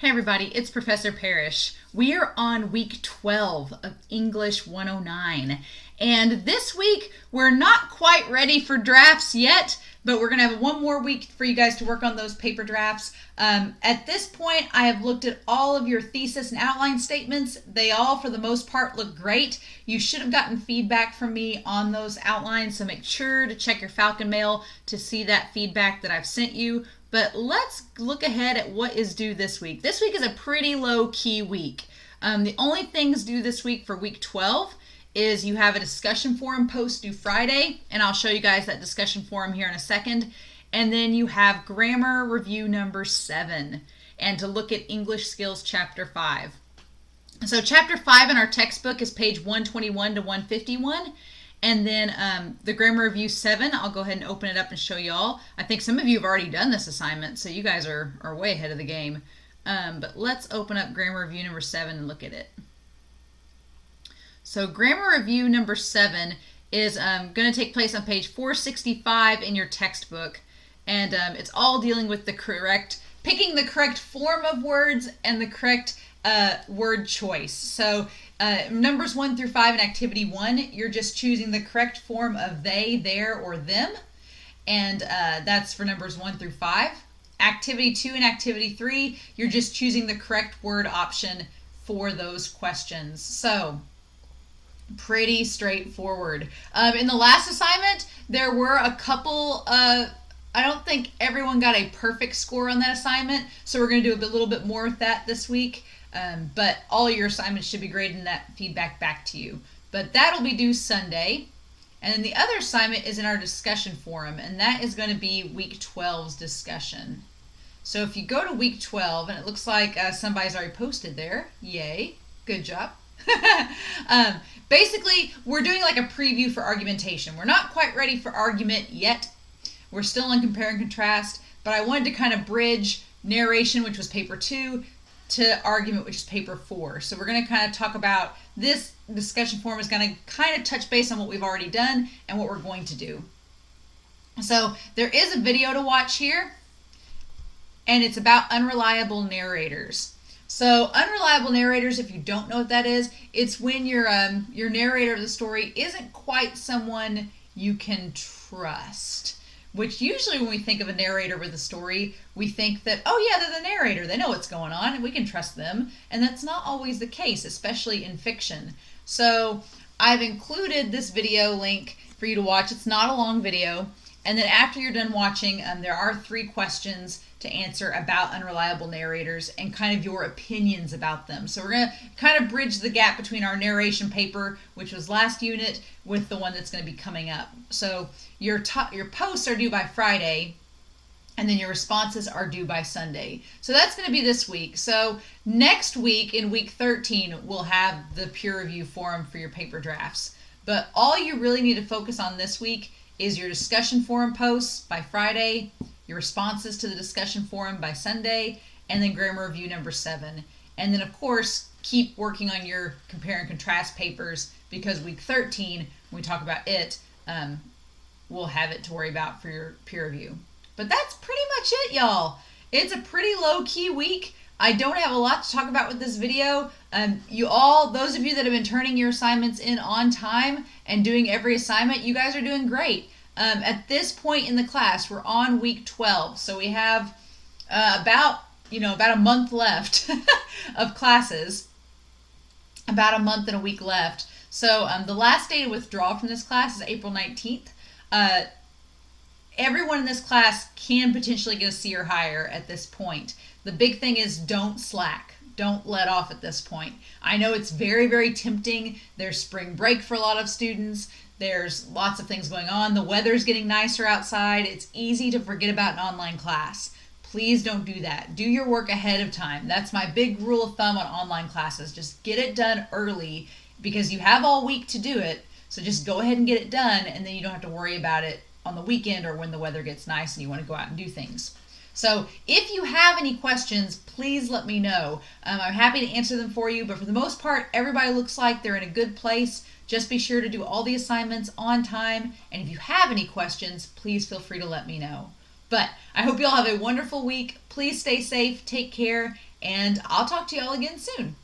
Hey everybody, it's Professor Parish. We are on week 12 of English 109. And this week, we're not quite ready for drafts yet, but we're going to have one more week for you guys to work on those paper drafts. At this point, I have looked at all of your thesis and outline statements. They all, for the most part, look great. You should have gotten feedback from me on those outlines, so make sure to check your Falcon Mail to see that feedback that I've sent you. But let's look ahead at what is due this week. This week is a pretty low-key week. The only things due this week for week 12 is you have a discussion forum post due Friday, and I'll show you guys that discussion forum here in a second. And then you have grammar review number 7, and to look at English skills chapter 5. So chapter 5 in our textbook is page 121 to 151. And then the grammar review 7, I'll go ahead and open it up and show y'all. I think some of you have already done this assignment, so you guys are way ahead of the game. But let's open up grammar review number 7 and look at it. So grammar review number 7 is going to take place on page 465 in your textbook. And it's all dealing with picking the correct form of words and the correct word choice. So numbers 1 through 5 in activity 1, you're just choosing the correct form of they, their, or them. And that's for numbers 1 through 5. Activity 2 and activity 3, you're just choosing the correct word option for those questions. So pretty straightforward. In the last assignment, there were a couple I don't think everyone got a perfect score on that assignment, so we're going to do a little bit more with that this week. But all your assignments should be graded and that feedback back to you. But that'll be due Sunday. And then the other assignment is in our discussion forum, and that is going to be week 12's discussion. So if you go to week 12, and it looks like somebody's already posted there. Yay. Good job. Basically, we're doing like a preview for argumentation. We're not quite ready for argument yet. We're still in compare and contrast, but I wanted to kind of bridge narration, which was paper 2, to argument, which is paper 4. So we're going to kind of talk about this discussion forum is going to kind of touch base on what we've already done and what we're going to do. So there is a video to watch here, and it's about unreliable narrators. So unreliable narrators, if you don't know what that is, it's when your narrator of the story isn't quite someone you can trust. Which usually when we think of a narrator with a story, we think that, oh yeah, they're the narrator. They know what's going on and we can trust them. And that's not always the case, especially in fiction. So I've included this video link for you to watch. It's not a long video. And then after you're done watching, there are 3 questions to answer about unreliable narrators and kind of your opinions about them. So we're going to kind of bridge the gap between our narration paper, which was last unit, with the one that's going to be coming up. So your posts are due by Friday, and then your responses are due by Sunday. So that's going to be this week. So next week, in week 13, we'll have the peer review forum for your paper drafts. But all you really need to focus on this week is your discussion forum posts by Friday, your responses to the discussion forum by Sunday, and then grammar review number 7. And then, of course, keep working on your compare and contrast papers, because week 13, when we talk about it, we'll have it to worry about for your peer review. But that's pretty much it, y'all. It's a pretty low-key week. I don't have a lot to talk about with this video. Those of you that have been turning your assignments in on time and doing every assignment, you guys are doing great. At this point in the class, we're on week 12, so we have about a month left of classes, about a month and a week left. So the last day to withdraw from this class is April 19th. Everyone in this class can potentially get a C or higher at this point. The big thing is don't slack. Don't let off at this point. I know it's very, very tempting. There's spring break for a lot of students. There's lots of things going on. The weather's getting nicer outside. It's easy to forget about an online class. Please don't do that. Do your work ahead of time. That's my big rule of thumb on online classes. Just get it done early, because you have all week to do it. So just go ahead and get it done, and then you don't have to worry about it on the weekend or when the weather gets nice and you want to go out and do things. So if you have any questions, please let me know. I'm happy to answer them for you, but for the most part, everybody looks like they're in a good place. Just be sure to do all the assignments on time, and if you have any questions, please feel free to let me know. But I hope you all have a wonderful week. Please stay safe, take care, And I'll talk to y'all again soon.